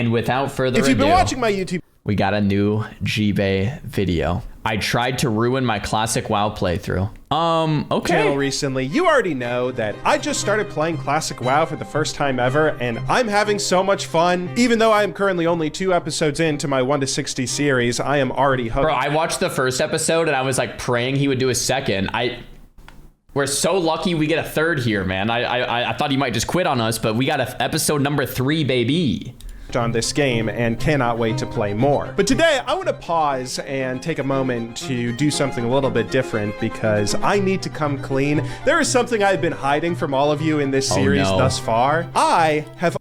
And without further ado, if you've been watching my YouTube, we got a new G-Bay video. I tried to ruin my classic WoW playthrough. Okay. Channel recently, you already know that I just started playing classic WoW for the first time ever, and I'm having so much fun. Even though I am currently only 2 episodes into my 1 to 60 series, I am already hooked. Bro, I watched the first episode and I was like praying he would do a second. We're so lucky we get a third here, man. I thought he might just quit on us, but we got episode number 3, baby. On this game and cannot wait to play more. But today I want to pause and take a moment to do something a little bit different because I need to come clean. There is something I've been hiding from all of you in this series thus far.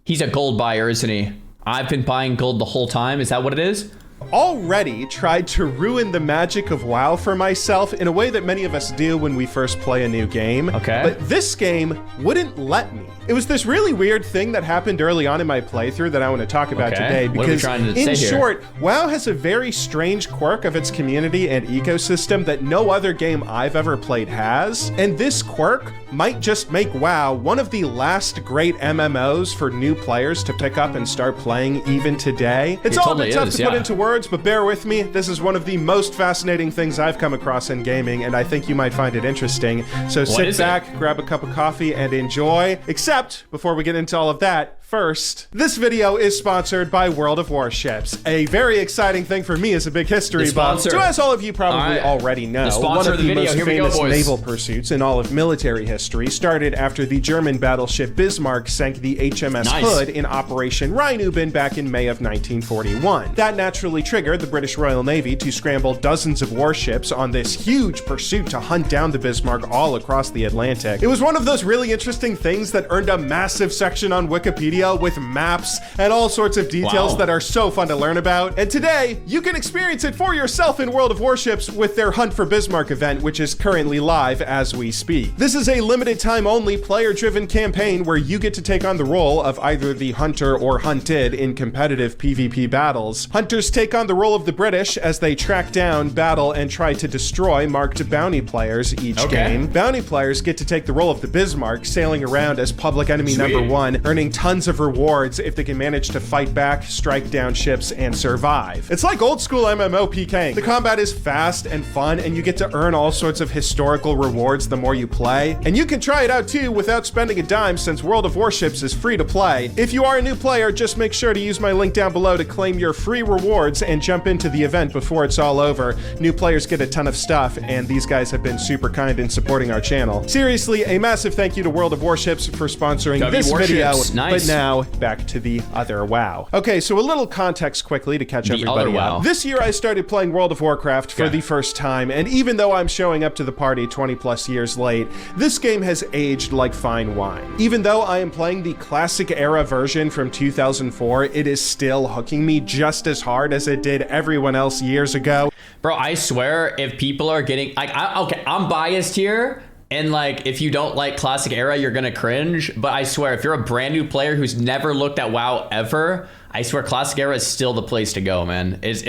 He's a gold buyer, isn't he? I've been buying gold the whole time. Is that what it is? Already tried to ruin the magic of WoW for myself in a way that many of us do when we first play a new game. Okay. But this game wouldn't let me. It was this really weird thing that happened early on in my playthrough that I want to talk about today because in short, WoW has a very strange quirk of its community and ecosystem that no other game I've ever played has. And this quirk might just make WoW one of the last great MMOs for new players to pick up and start playing even today. It's all a bit tough to put into words, but bear with me. This is one of the most fascinating things I've come across in gaming, and I think you might find it interesting. So sit back, grab a cup of coffee, and enjoy. Except, before we get into all of that, first, this video is sponsored by World of Warships, a very exciting thing for me as a big history buff. So as all of you probably already know, one of the most famous naval pursuits in all of military history started after the German battleship Bismarck sank the HMS Hood in Operation Rheinüben back in May of 1941. That naturally triggered the British Royal Navy to scramble dozens of warships on this huge pursuit to hunt down the Bismarck all across the Atlantic. It was one of those really interesting things that earned a massive section on Wikipedia with maps and all sorts of details that are so fun to learn about. And today, you can experience it for yourself in World of Warships with their Hunt for Bismarck event, which is currently live as we speak. This is a limited time only player-driven campaign where you get to take on the role of either the hunter or hunted in competitive PvP battles. Hunters take on the role of the British as they track down, battle, and try to destroy marked bounty players each game. Bounty players get to take the role of the Bismarck, sailing around as public enemy number 1, earning tons of rewards if they can manage to fight back, strike down ships, and survive. It's like old school MMO PKing. The combat is fast and fun, and you get to earn all sorts of historical rewards the more you play. And you can try it out too without spending a dime since World of Warships is free to play. If you are a new player, just make sure to use my link down below to claim your free rewards and jump into the event before it's all over. New players get a ton of stuff, and these guys have been super kind in supporting our channel. Seriously, a massive thank you to World of Warships for sponsoring this video. But now, back to the other WoW. Okay, so a little context quickly to catch everybody up. This year I started playing World of Warcraft for the first time, and even though I'm showing up to the party 20 plus years late, this game has aged like fine wine. Even though I am playing the classic era version from 2004, it is still hooking me just as hard as it did everyone else years ago. Bro, I swear, if people are getting, like, I'm biased here, and like, if you don't like classic era, you're gonna cringe. But I swear, if you're a brand new player who's never looked at WoW ever, I swear classic era is still the place to go, man. It's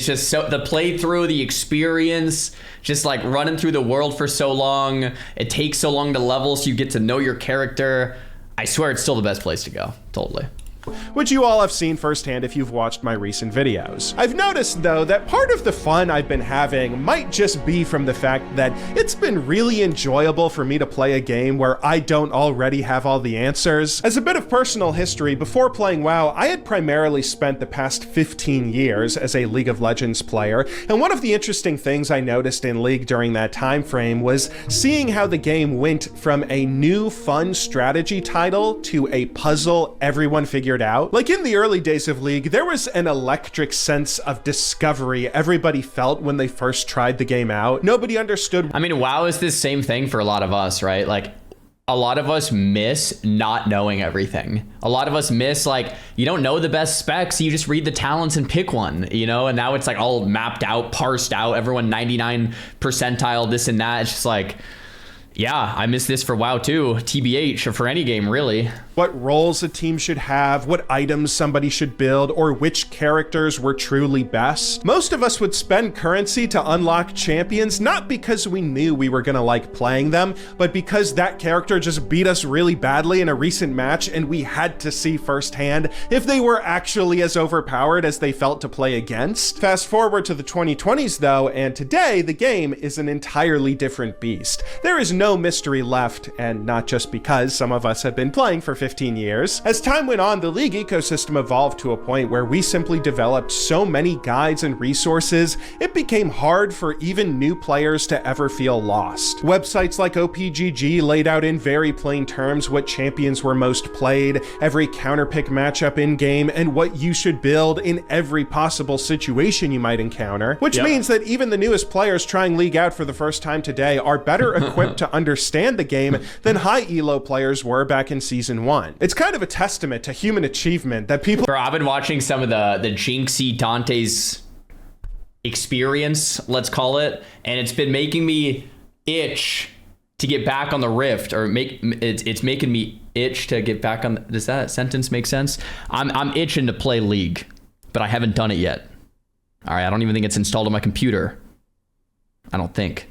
just so, the playthrough, the experience, just like running through the world for so long. It takes so long to level so you get to know your character. I swear it's still the best place to go, totally. Which you all have seen firsthand if you've watched my recent videos. I've noticed, though, that part of the fun I've been having might just be from the fact that it's been really enjoyable for me to play a game where I don't already have all the answers. As a bit of personal history, before playing WoW, I had primarily spent the past 15 years as a League of Legends player, and one of the interesting things I noticed in League during that time frame was seeing how the game went from a new fun strategy title to a puzzle everyone figured out. Like in the early days of League, there was an electric sense of discovery everybody felt when they first tried the game out. Nobody understood. I mean, WoW is the same thing for a lot of us, right? Like, a lot of us miss not knowing everything. A lot of us miss, like, you don't know the best specs, you just read the talents and pick one, you know? And now it's like all mapped out, parsed out, everyone 99 percentile, this and that. It's just like, Yeah, I miss this for WoW too. TBH, or for any game, really. What roles a team should have, what items somebody should build, or which characters were truly best. Most of us would spend currency to unlock champions, not because we knew we were gonna like playing them, but because that character just beat us really badly in a recent match and we had to see firsthand if they were actually as overpowered as they felt to play against. Fast forward to the 2020s though, and today the game is an entirely different beast. There is no mystery left, and not just because some of us have been playing for 15 years. As time went on, the League ecosystem evolved to a point where we simply developed so many guides and resources, it became hard for even new players to ever feel lost. Websites like OPGG laid out in very plain terms what champions were most played, every counterpick matchup in-game, and what you should build in every possible situation you might encounter, which means that even the newest players trying League out for the first time today are better equipped to understand the game than high elo players were back in Season 1. It's kind of a testament to human achievement that people— Bro, I've been watching some of the Jinxie Dante's experience, let's call it, and it's been making me itch to get back on the Rift, or it's making me itch to get back on. Does that sentence make sense? I'm itching to play League, but I haven't done it yet. All right, I don't even think it's installed on my computer. I don't think.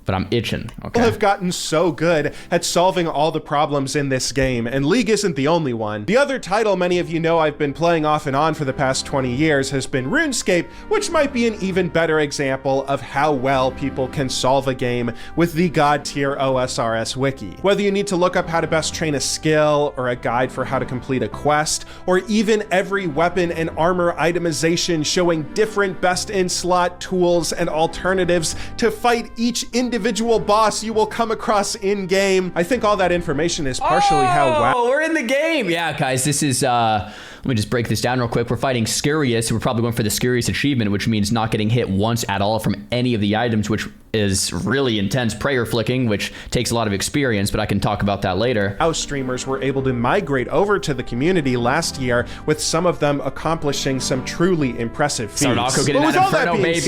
But I'm itching. Okay. People have gotten so good at solving all the problems in this game, and League isn't the only one. The other title many of you know I've been playing off and on for the past 20 years has been Runescape, which might be an even better example of how well people can solve a game with the god tier OSRS wiki. Whether you need to look up how to best train a skill, or a guide for how to complete a quest, or even every weapon and armor itemization showing different best in slot tools and alternatives to fight each individual boss you will come across in game. I think all that information is partially how WoW— we're in the game. Yeah, guys, this is let me just break this down real quick. We're fighting Xaryu. We're probably going for the Xaryu achievement, which means not getting hit once at all from any of the items, which is really intense prayer flicking, which takes a lot of experience, but I can talk about that later. How streamers were able to migrate over to the community last year, with some of them accomplishing some truly impressive feats. Sarnako getting that Inferno, baby.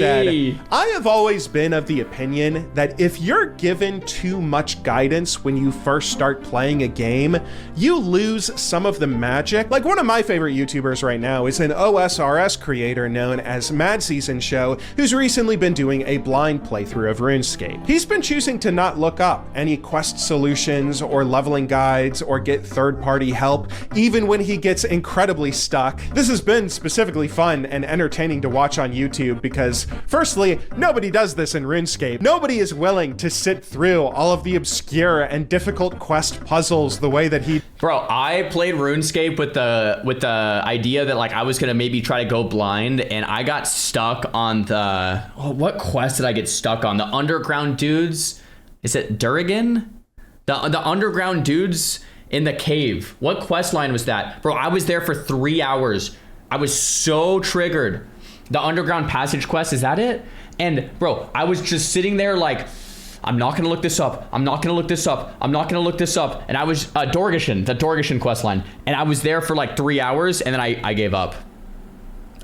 Said, I have always been of the opinion that if you're given too much guidance when you first start playing a game, you lose some of the magic. Like, one of my favorite YouTubers right now is an OSRS creator known as Mad Season Show, who's recently been doing a blind playthrough of RuneScape. He's been choosing to not look up any quest solutions or leveling guides or get third-party help, even when he gets incredibly stuck. This has been specifically fun and entertaining to watch on YouTube because, firstly, nobody does this in RuneScape. Nobody is willing to sit through all of the obscure and difficult quest puzzles the way that he— Bro, I played RuneScape with the idea that like I was gonna maybe try to go blind, and I got stuck on the— what quest did I get stuck on? The underground dudes. Is it Durrigan? The underground dudes in the cave. What quest line was that? Bro, I was there for 3 hours. I was so triggered. The underground passage quest, is that it? And bro, I was just sitting there like, I'm not gonna look this up. I'm not gonna look this up. I'm not gonna look this up. And I was Dorgashin, the Dorgashin quest line. And I was there for like 3 hours, and then I gave up.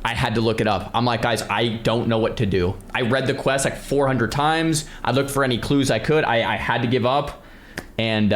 I had to look it up. I'm like, guys, I don't know what to do. I read the quest like 400 times. I looked for any clues I could. I had to give up. And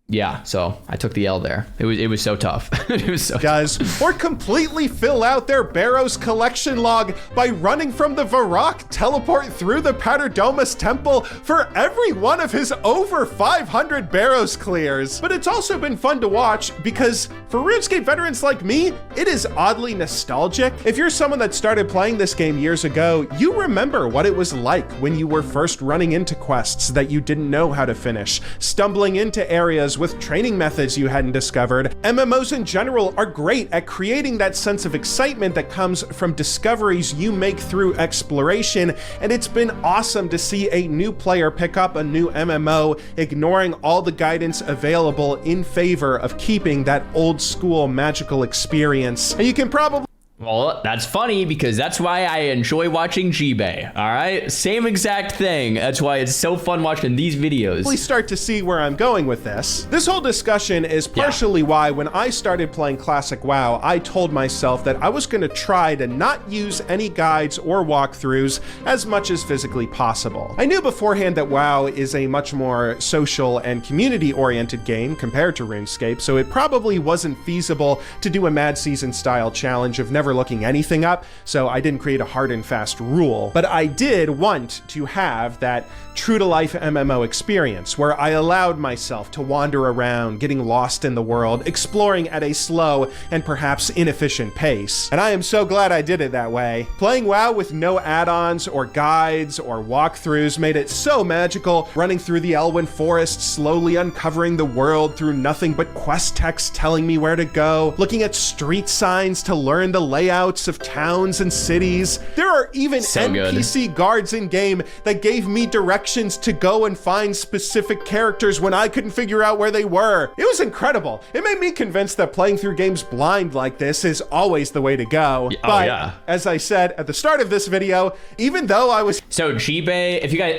yeah, so I took the L there. It was so tough. It was so guys, or completely fill out their Barrows collection log by running from the Varrock teleport through the Paterdomus temple for every one of his over 500 Barrows clears. But it's also been fun to watch because for RuneScape veterans like me, it is oddly nostalgic. If you're someone that started playing this game years ago, you remember what it was like when you were first running into quests that you didn't know how to finish, stumbling into areas with training methods you hadn't discovered. MMOs in general are great at creating that sense of excitement that comes from discoveries you make through exploration, and it's been awesome to see a new player pick up a new MMO, ignoring all the guidance available in favor of keeping that old school magical experience. And you can probably— Well, that's funny because that's why I enjoy watching G-Bay, all right? Same exact thing. That's why it's so fun watching these videos. We start to see where I'm going with this. This whole discussion is partially why when I started playing Classic WoW, I told myself that I was going to try to not use any guides or walkthroughs as much as physically possible. I knew beforehand that WoW is a much more social and community-oriented game compared to RuneScape, so it probably wasn't feasible to do a Mad Season style challenge of never looking anything up, so I didn't create a hard and fast rule. But I did want to have that true-to-life MMO experience where I allowed myself to wander around, getting lost in the world, exploring at a slow and perhaps inefficient pace. And I am so glad I did it that way. Playing WoW with no add-ons or guides or walkthroughs made it so magical, running through the Elwyn Forest, slowly uncovering the world through nothing but quest text telling me where to go, looking at street signs to learn the layouts of towns and cities. There are even NPC guards in game that gave me directions to go and find specific characters when I couldn't figure out where they were. It was incredible. It made me convinced that playing through games blind like this is always the way to go. But as I said at the start of this video, even though I was... So G-Bay, if you guys,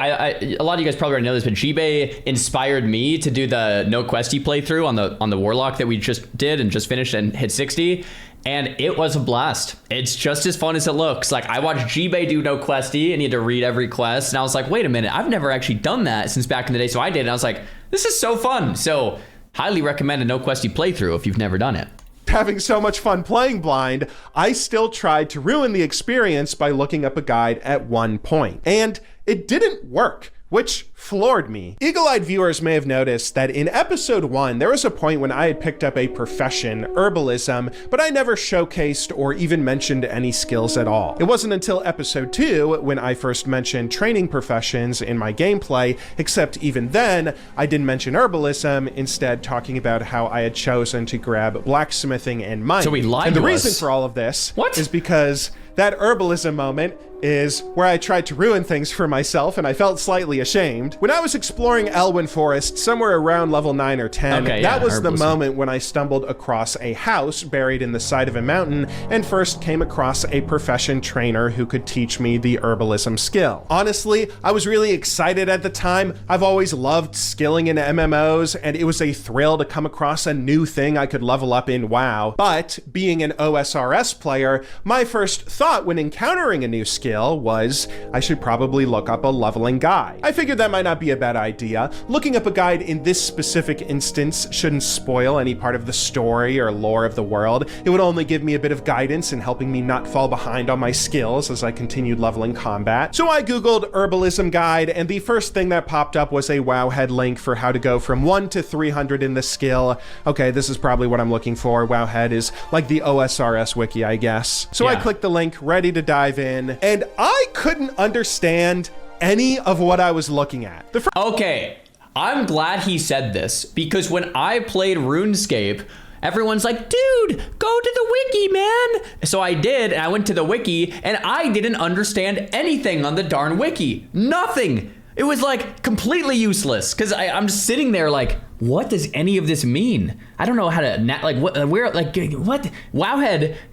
a lot of you guys probably already know this, but G-Bay inspired me to do the no questy playthrough on the Warlock that we just did and just finished and hit 60. And it was a blast. It's just as fun as it looks. Like, I watched G-Bay do no questy and he had to read every quest. And I was like, wait a minute, I've never actually done that since back in the day. So I did. And I was like, this is so fun. So highly recommend a no questy playthrough if you've never done it. Having so much fun playing blind, I still tried to ruin the experience by looking up a guide at one point. And it didn't work, which floored me. Eagle-eyed viewers may have noticed that in episode 1, there was a point when I had picked up a profession, herbalism, but I never showcased or even mentioned any skills at all. It wasn't until episode 2 when I first mentioned training professions in my gameplay, except even then, I didn't mention herbalism, instead talking about how I had chosen to grab blacksmithing and mining. So we lied to us. And the reason for all of this is because that herbalism moment is where I tried to ruin things for myself and I felt slightly ashamed. When I was exploring Elwyn Forest somewhere around level 9 or 10, that was the moment when I stumbled across a house buried in the side of a mountain and first came across a profession trainer who could teach me the herbalism skill. Honestly, I was really excited at the time. I've always loved skilling in MMOs and it was a thrill to come across a new thing I could level up in WoW. But being an OSRS player, my first thought when encountering a new skill was I should probably look up a leveling guide. I figured that might not be a bad idea. Looking up a guide in this specific instance shouldn't spoil any part of the story or lore of the world. It would only give me a bit of guidance in helping me not fall behind on my skills as I continued leveling combat. So I googled herbalism guide and the first thing that popped up was a Wowhead link for how to go from 1 to 300 in the skill. Okay, this is probably what I'm looking for. Wowhead is like the OSRS wiki, I guess. So I clicked the link, ready to dive in, and I couldn't understand any of what I was looking at. Okay, I'm glad he said this, because when I played RuneScape, everyone's like, dude, go to the wiki, man. So I did, and I went to the wiki, and I didn't understand anything on the darn wiki. Nothing. It was like completely useless, because I'm just sitting there like, what does any of this mean? I don't know how to, what Wowhead,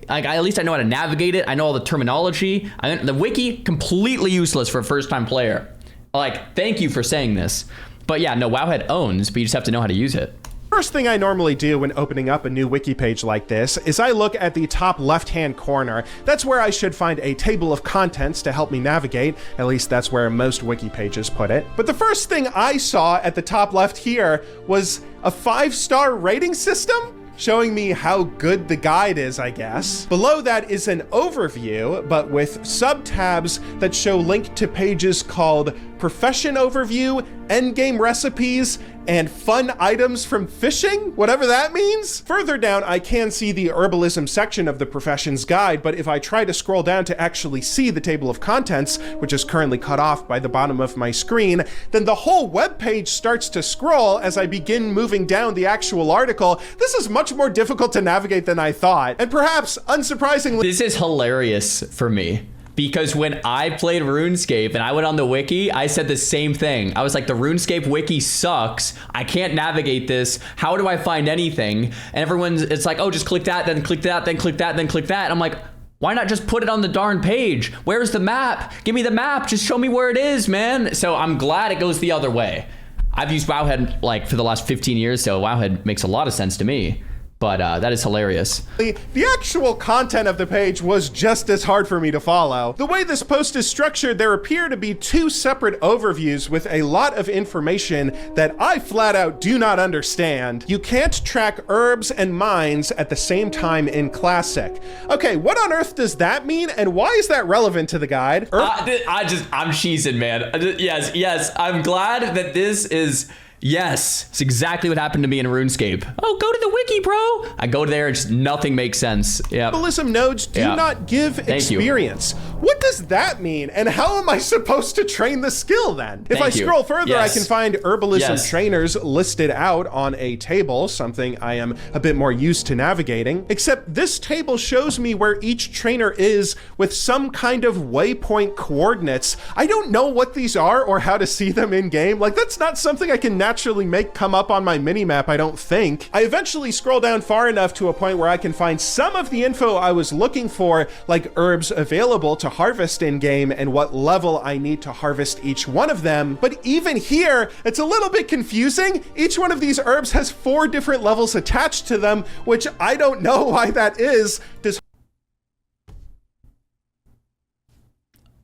like, at least I know how to navigate it. I know all the terminology. The wiki, completely useless for a first-time player. Like, thank you for saying this. But yeah, no, Wowhead owns, but you just have to know how to use it. First thing I normally do when opening up a new wiki page like this is I look at the top left-hand corner. That's where I should find a table of contents to help me navigate. At least that's where most wiki pages put it. But the first thing I saw at the top left here was a 5-star rating system, showing me how good the guide is, I guess. Below that is an overview, but with sub-tabs that show link to pages called Profession Overview, Endgame Recipes, and Fun Items from Fishing, whatever that means. Further down, I can see the herbalism section of the professions guide, but if I try to scroll down to actually see the table of contents, which is currently cut off by the bottom of my screen, then the whole web page starts to scroll as I begin moving down the actual article. This is much more difficult to navigate than I thought, and perhaps, unsurprisingly... This is hilarious for me. Because when I played RuneScape and I went on the wiki, I said the same thing. I was like, the RuneScape wiki sucks. I can't navigate this. How do I find anything? And it's like, oh, just click that, then click that, then click that, then click that. And I'm like, Why not just put it on the darn page? Where's the map? Give me the map. Just show me where it is, man. So I'm glad it goes the other way. I've used Wowhead like for the last 15 years, so Wowhead makes a lot of sense to me. But that is hilarious. The actual content of the page was just as hard for me to follow. The way this post is structured, there appear to be 2 separate overviews with a lot of information that I flat out do not understand. You can't track herbs and mines at the same time in Classic. Okay, what on earth does that mean, and why is that relevant to the guide? I'm cheesing, man. Yes, I'm glad that this is... Yes, it's exactly what happened to me in RuneScape. Oh, go to the wiki, bro. I go there and just nothing makes sense. Yeah. Herbalism nodes do not give experience. What does that mean? And how am I supposed to train the skill then? If I scroll further, I can find herbalism trainers listed out on a table, something I am a bit more used to navigating. Except this table shows me where each trainer is with some kind of waypoint coordinates. I don't know what these are or how to see them in game. Like, that's not something I can naturally make come up on my minimap, I don't think. I eventually scroll down far enough to a point where I can find some of the info I was looking for, like herbs available to harvest in game and what level I need to harvest each one of them. But even here, it's a little bit confusing. Each one of these herbs has 4 different levels attached to them, which I don't know why that is.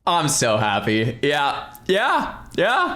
I'm so happy. Yeah.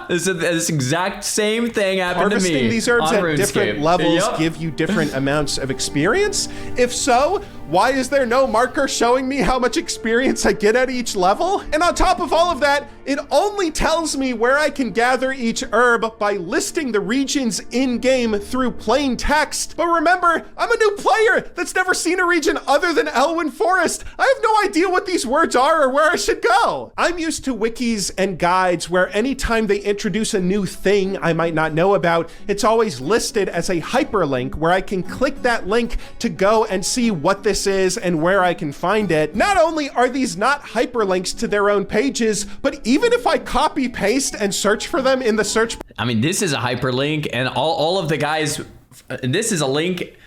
This exact same thing happened to me. Harvesting these herbs at different levels give you different amounts of experience? If so, why is there no marker showing me how much experience I get at each level? And on top of all of that, it only tells me where I can gather each herb by listing the regions in-game through plain text. But remember, I'm a new player that's never seen a region other than Elwyn Forest. I have no idea what these words are or where I should go. I'm used to wikis and guides where anytime they introduce a new thing I might not know about, it's always listed as a hyperlink where I can click that link to go and see what this is and where I can find it. Not only are these not hyperlinks to their own pages, but even if I copy paste and search for them in the search... I mean, this is a hyperlink and all of the guys, this is a link.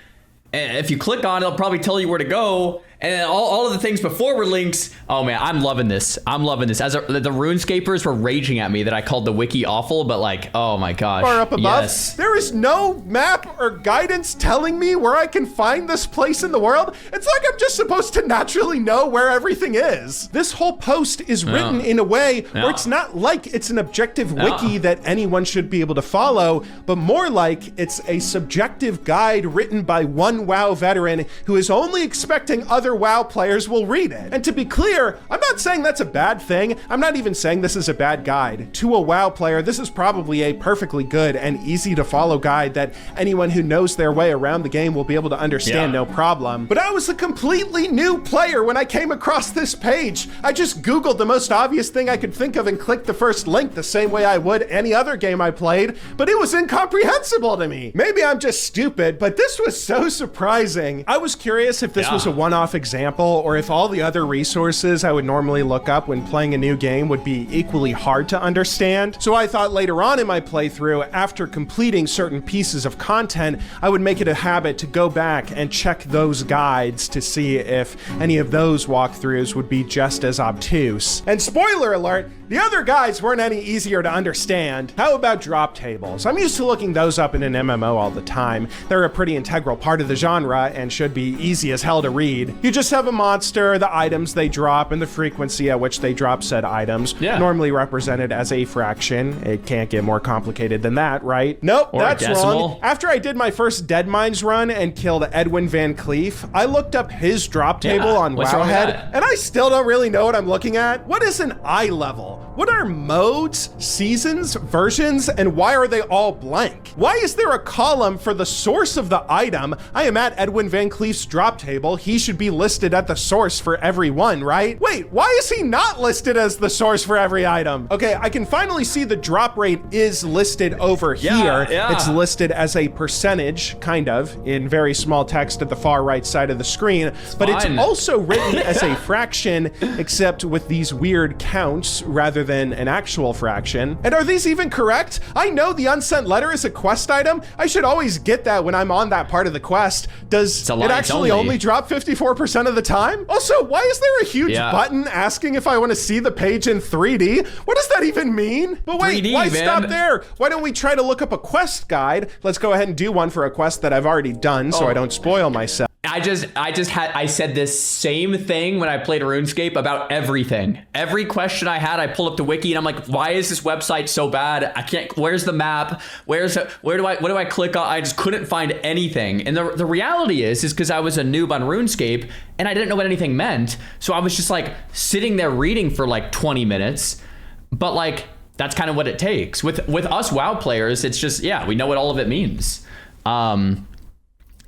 And if you click on it, it'll probably tell you where to go. And all of the things before were links. Oh man, I'm loving this. As the RuneScapers were raging at me that I called the wiki awful, but like, oh my gosh. Far up above, there is no map or guidance telling me where I can find this place in the world. It's like I'm just supposed to naturally know where everything is. This whole post is written in a way where it's not like it's an objective wiki that anyone should be able to follow, but more like it's a subjective guide written by one WoW veteran who is only expecting other WoW players will read it. And to be clear, I'm not saying that's a bad thing. I'm not even saying this is a bad guide. To a WoW player, this is probably a perfectly good and easy to follow guide that anyone who knows their way around the game will be able to understand no problem. But I was a completely new player when I came across this page. I just Googled the most obvious thing I could think of and clicked the first link the same way I would any other game I played, but it was incomprehensible to me. Maybe I'm just stupid, but this was so surprising. I was curious if this was a one-off example or if all the other resources I would normally look up when playing a new game would be equally hard to understand. So I thought later on in my playthrough, after completing certain pieces of content, I would make it a habit to go back and check those guides to see if any of those walkthroughs would be just as obtuse. And spoiler alert, the other guides weren't any easier to understand. How about drop tables? I'm used to looking those up in an MMO all the time. They're a pretty integral part of the genre and should be easy as hell to read. You just have a monster, the items they drop, and the frequency at which they drop said items, normally represented as a fraction. It can't get more complicated than that, right? Nope, that's wrong. After I did my first Dead Mines run and killed Edwin Van Cleef, I looked up his drop table on Wowhead, and I still don't really know what I'm looking at. What is an eye level? What are modes, seasons, versions, and why are they all blank? Why is there a column for the source of the item? I am at Edwin Van Cleef's drop table. He should be listed at the source for every one, right? Wait, why is he not listed as the source for every item? Okay, I can finally see the drop rate is listed over here. It's listed as a percentage, kind of, in very small text at the far right side of the screen, but it's also written as a fraction, except with these weird counts rather rather than an actual fraction. And are these even correct? I know the unsent letter is a quest item. I should always get that when I'm on that part of the quest. Does it actually only drop 54% of the time? Also, why is there a huge button asking if I want to see the page in 3D? What does that even mean? But wait, 3D, why stop there? Why don't we try to look up a quest guide? Let's go ahead and do one for a quest that I've already done so I don't spoil myself. I said this same thing when I played RuneScape about everything. Every question I had, I pulled up the wiki and I'm like, why is this website so bad? I can't, where's the map? What do I click on? I just couldn't find anything. And the reality is because I was a noob on RuneScape and I didn't know what anything meant. So I was just like sitting there reading for like 20 minutes. But like, that's kind of what it takes. With us WoW players, it's just, we know what all of it means.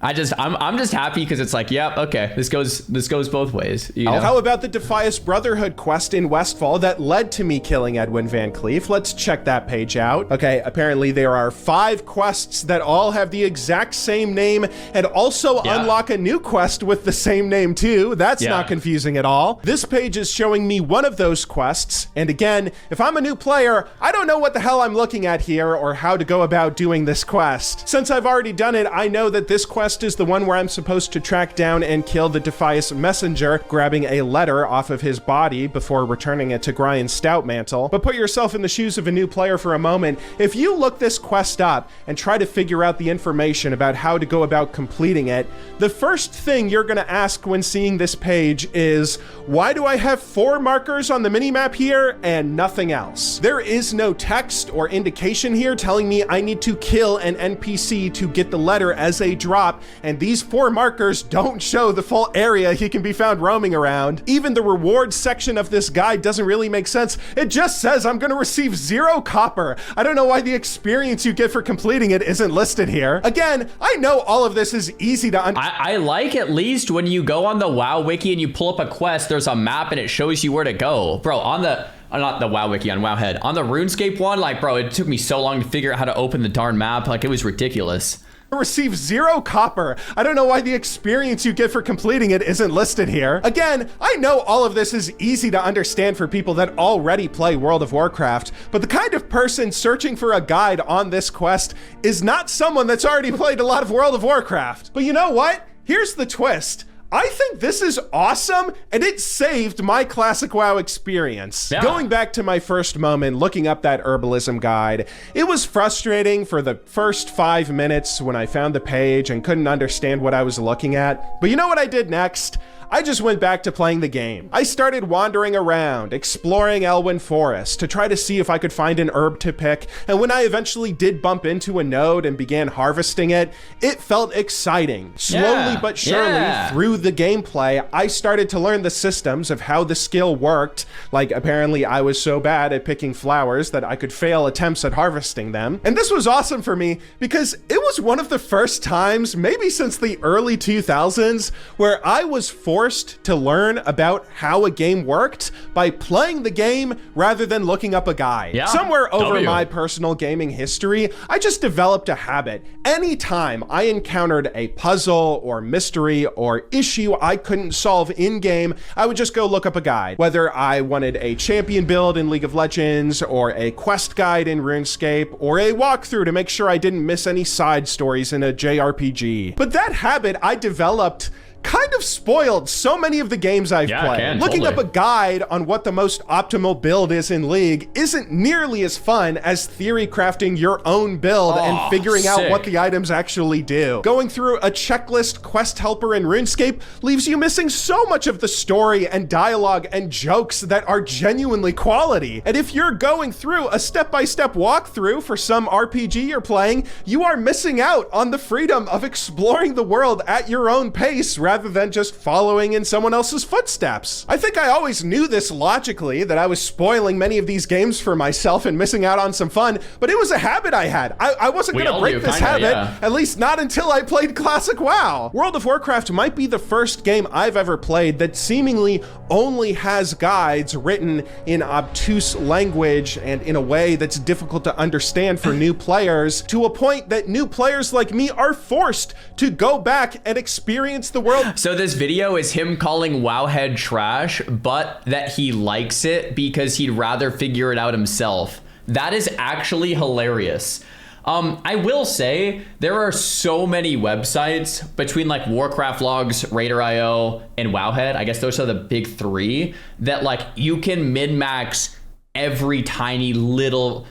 I'm just happy because it's like, okay, this goes both ways. You know? How about the Defias Brotherhood quest in Westfall that led to me killing Edwin Van Cleef? Let's check that page out. Okay, apparently there are 5 quests that all have the exact same name and also unlock a new quest with the same name too. That's not confusing at all. This page is showing me one of those quests. And again, if I'm a new player, I don't know what the hell I'm looking at here or how to go about doing this quest. Since I've already done it, I know that this quest is the one where I'm supposed to track down and kill the Defias messenger, grabbing a letter off of his body before returning it to Gryan Stoutmantle. But put yourself in the shoes of a new player for a moment. If you look this quest up and try to figure out the information about how to go about completing it, the first thing you're gonna ask when seeing this page is, why do I have 4 markers on the minimap here and nothing else? There is no text or indication here telling me I need to kill an NPC to get the letter as a drop, and these 4 markers don't show the full area he can be found roaming around. Even the rewards section of this guide doesn't really make sense. It just says I'm gonna receive 0 copper. I don't know why the experience you get for completing it isn't listed here. Again, I know all of this is easy to I like at least when you go on the WoW wiki and you pull up a quest, there's a map and it shows you where to go. Bro, on the not the WoW wiki, on Wowhead. On the RuneScape one, like, bro, it took me so long to figure out how to open the darn map. Like, it was ridiculous. Receive 0 copper. I don't know why the experience you get for completing it isn't listed here. Again, I know all of this is easy to understand for people that already play World of Warcraft, but the kind of person searching for a guide on this quest is not someone that's already played a lot of World of Warcraft. But you know what? Here's the twist. I think this is awesome, and it saved my classic WoW experience. Going back to my first moment, looking up that herbalism guide, it was frustrating for the first 5 minutes when I found the page and couldn't understand what I was looking at. But you know what I did next? I just went back to playing the game. I started wandering around, exploring Elwyn Forest to try to see if I could find an herb to pick, and when I eventually did bump into a node and began harvesting it, it felt exciting. Slowly but surely, through the gameplay, I started to learn the systems of how the skill worked. Like, apparently I was so bad at picking flowers that I could fail attempts at harvesting them. And this was awesome for me because it was one of the first times, maybe since the early 2000s, where I was forced to learn about how a game worked by playing the game rather than looking up a guide. Somewhere over my personal gaming history, I just developed a habit. Anytime I encountered a puzzle or mystery or issue I couldn't solve in-game, I would just go look up a guide. Whether I wanted a champion build in League of Legends, or a quest guide in RuneScape, or a walkthrough to make sure I didn't miss any side stories in a JRPG. But that habit I developed kind of spoiled so many of the games I've played. Looking up a guide on what the most optimal build is in League isn't nearly as fun as theory crafting your own build and figuring out what the items actually do. Going through a checklist quest helper in RuneScape leaves you missing so much of the story and dialogue and jokes that are genuinely quality. And if you're going through a step-by-step walkthrough for some RPG you're playing, you are missing out on the freedom of exploring the world at your own pace rather than just following in someone else's footsteps. I think I always knew this logically, that I was spoiling many of these games for myself and missing out on some fun, but it was a habit I had. I wasn't gonna break this habit, at least not until I played Classic WoW. World of Warcraft might be the first game I've ever played that seemingly only has guides written in obtuse language and in a way that's difficult to understand for new players, to a point that new players like me are forced to go back and experience the world So this video is him calling Wowhead trash, but that he likes it because he'd rather figure it out himself. That is actually hilarious. I will say there are so many websites between like Warcraft Logs, Raider.io, and Wowhead. I guess those are the big three that like you can min-max every tiny little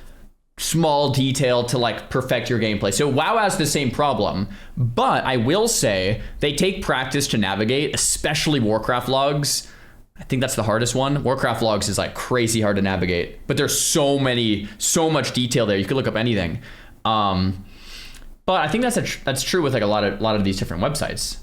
small detail to like perfect your gameplay. So WoW has the same problem, but I will say they take practice to navigate, especially Warcraft Logs. I think that's the hardest one. Warcraft Logs is like crazy hard to navigate, but there's so much detail there. You could look up anything. But I think that's true with like a lot of these different websites.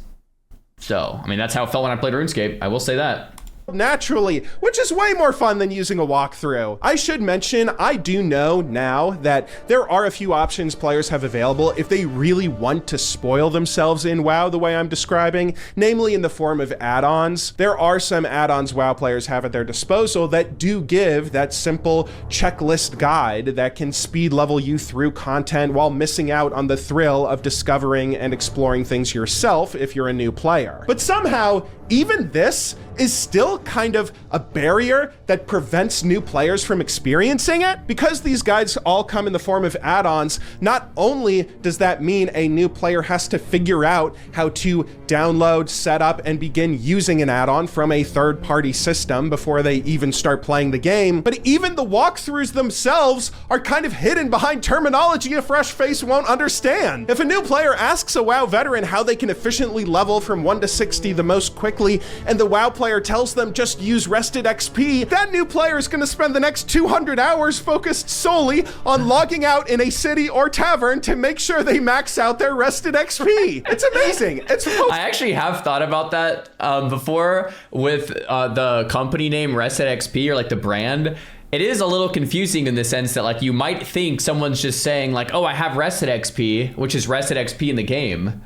So, I mean, that's how it felt when I played RuneScape. I will say that. Naturally, which is way more fun than using a walkthrough. I should mention, I do know now that there are a few options players have available if they really want to spoil themselves in WoW the way I'm describing, namely in the form of add-ons. There are some add-ons WoW players have at their disposal that do give that simple checklist guide that can speed level you through content while missing out on the thrill of discovering and exploring things yourself if you're a new player. But somehow, even this is still kind of a barrier that prevents new players from experiencing it. Because these guides all come in the form of add-ons, not only does that mean a new player has to figure out how to download, set up, and begin using an add-on from a third-party system before they even start playing the game, but even the walkthroughs themselves are kind of hidden behind terminology a fresh face won't understand. If a new player asks a WoW veteran how they can efficiently level from 1 to 60 the most quickly, and the WoW player tells them just use rested XP, that new player is going to spend the next 200 hours focused solely on logging out in a city or tavern to make sure they max out their rested XP. It's amazing. I actually have thought about that before with the company name Rested XP or like the brand. It is a little confusing in the sense that like you might think someone's just saying like, oh, I have rested XP, which is rested XP in the game.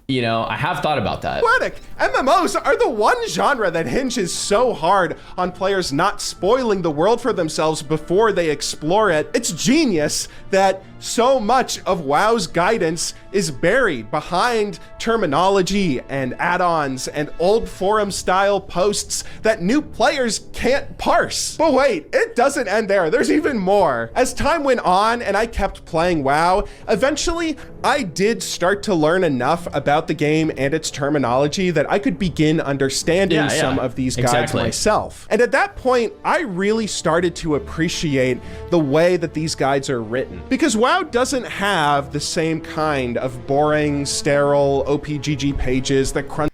You know, I have thought about that. Poetic. MMOs are the one genre that hinges so hard on players not spoiling the world for themselves before they explore it. It's genius that so much of WoW's guidance is buried behind terminology and add-ons and old forum style posts that new players can't parse. But wait, it doesn't end there. There's even more. As time went on and I kept playing WoW, eventually I did start to learn enough about the game and its terminology that I could begin understanding some of these guides myself. And at that point, I really started to appreciate the way that these guides are written. Because WoW doesn't have the same kind of boring, sterile OPGG pages that crunch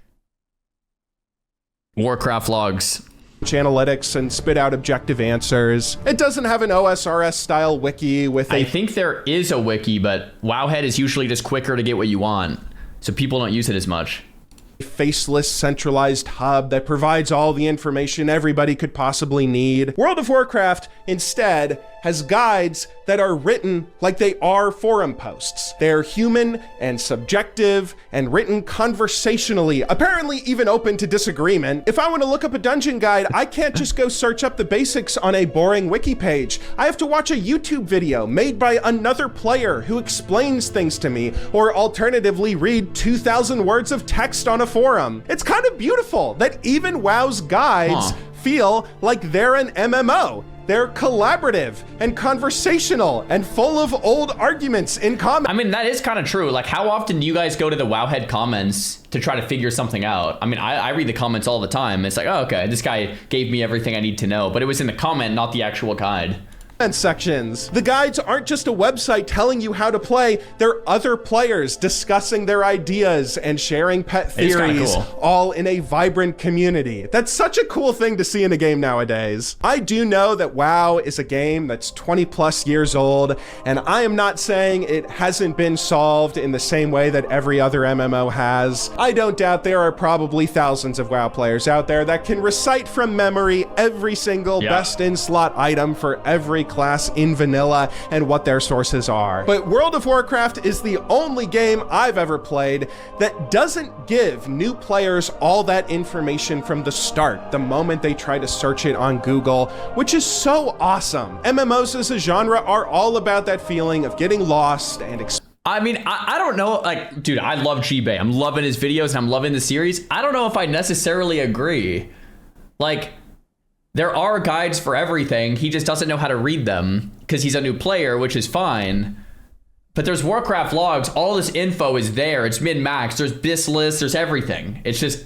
Warcraft Logs analytics and spit out objective answers. It doesn't have an OSRS style wiki with I think there is a wiki, but Wowhead is usually just quicker to get what you want, so people don't use it as much. Faceless centralized hub that provides all the information everybody could possibly need. World of Warcraft instead has guides that are written like they are forum posts. They're human and subjective and written conversationally, apparently even open to disagreement. If I want to look up a dungeon guide, I can't just go search up the basics on a boring wiki page. I have to watch a YouTube video made by another player who explains things to me, or alternatively read 2,000 words of text on a forum. It's kind of beautiful that even WoW's guides feel like they're an MMO. They're collaborative and conversational and full of old arguments in common. I mean, that is kind of true. Like, how often do you guys go to the Wowhead comments to try to figure something out? I mean, I read the comments all the time. It's like, oh, okay, this guy gave me everything I need to know, but it was in the comment, not the actual guide. Sections. The guides aren't just a website telling you how to play, they're other players discussing their ideas and sharing pet theories, all in a vibrant community. That's such a cool thing to see in a game nowadays. I do know that WoW is a game that's 20 plus years old, and I am not saying it hasn't been solved in the same way that every other MMO has. I don't doubt there are probably thousands of WoW players out there that can recite from memory every single best in slot item for every class in vanilla and what their sources are. But World of Warcraft is the only game I've ever played that doesn't give new players all that information from the start, the moment they try to search it on Google, which is so awesome. MMOs as a genre are all about that feeling of getting lost and I mean, I don't know. Like, dude, I love G-Bay. I'm loving his videos and I'm loving the series. I don't know if I necessarily agree. Like, there are guides for everything. He just doesn't know how to read them because he's a new player, which is fine. But there's Warcraft logs. All this info is there. It's min-max. There's bis lists. There's everything. It's just,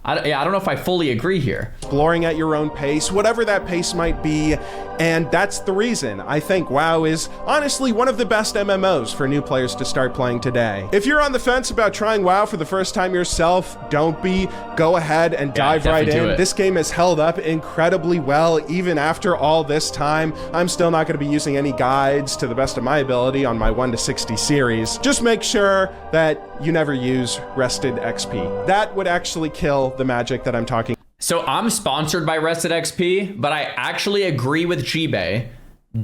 I don't know if I fully agree here. Exploring at your own pace, whatever that pace might be. And that's the reason I think WoW is honestly one of the best MMOs for new players to start playing today. If you're on the fence about trying WoW for the first time yourself, don't be. Go ahead and dive right in. This game has held up incredibly well even after all this time. I'm still not going to be using any guides to the best of my ability on my 1 to 60 series. Just make sure that you never use rested XP. That would actually kill the magic that I'm talking about. So I'm sponsored by Rested XP, but I actually agree with G-Bay.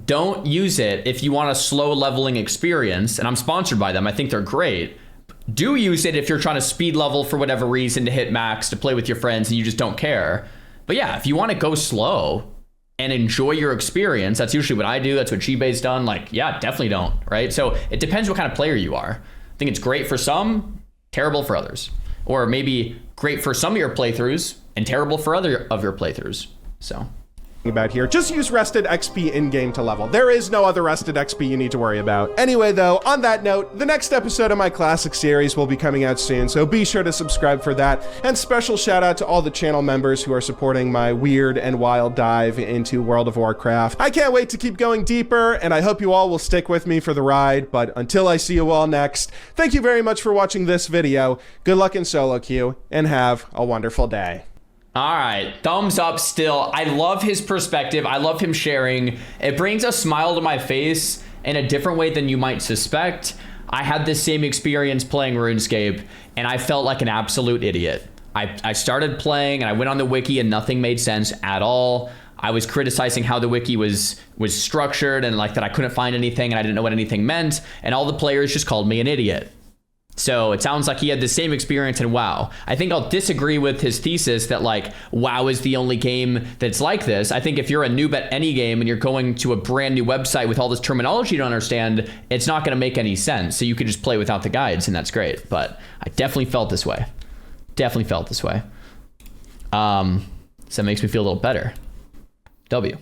Don't use it if you want a slow leveling experience, and I'm sponsored by them. I think they're great. Do use it if you're trying to speed level for whatever reason, to hit max, to play with your friends, and you just don't care. But yeah, if you want to go slow and enjoy your experience, that's usually what I do. That's what G-Bay's done. Like, yeah, definitely don't, right? So it depends what kind of player you are. I think it's great for some, terrible for others. Or maybe great for some of your playthroughs and terrible for other of your playthroughs. So about here, just use rested XP in-game to level. There is no other rested XP you need to worry about. Anyway, though, on that note, the next episode of my classic series will be coming out soon, so be sure to subscribe for that. And special shout out to all the channel members who are supporting my weird and wild dive into World of Warcraft. I can't wait to keep going deeper, and I hope you all will stick with me for the ride. But until I see you all next, thank you very much for watching this video. Good luck in solo queue, and have a wonderful day. All right, thumbs up still. I love his perspective. I love him sharing. It brings a smile to my face in a different way than you might suspect. I had this same experience playing RuneScape, and I felt like an absolute idiot. I started playing, and I went on the wiki, and nothing made sense at all. I was criticizing how the wiki was structured, and like that I couldn't find anything, and I didn't know what anything meant, and all the players just called me an idiot. So it sounds like he had the same experience in WoW. I think I'll disagree with his thesis that like WoW is the only game that's like this. I think if you're a noob at any game and you're going to a brand new website with all this terminology you don't understand, it's not going to make any sense. So you could just play without the guides, and that's great. But I definitely felt this way. Definitely felt this way. So it makes me feel a little better. W.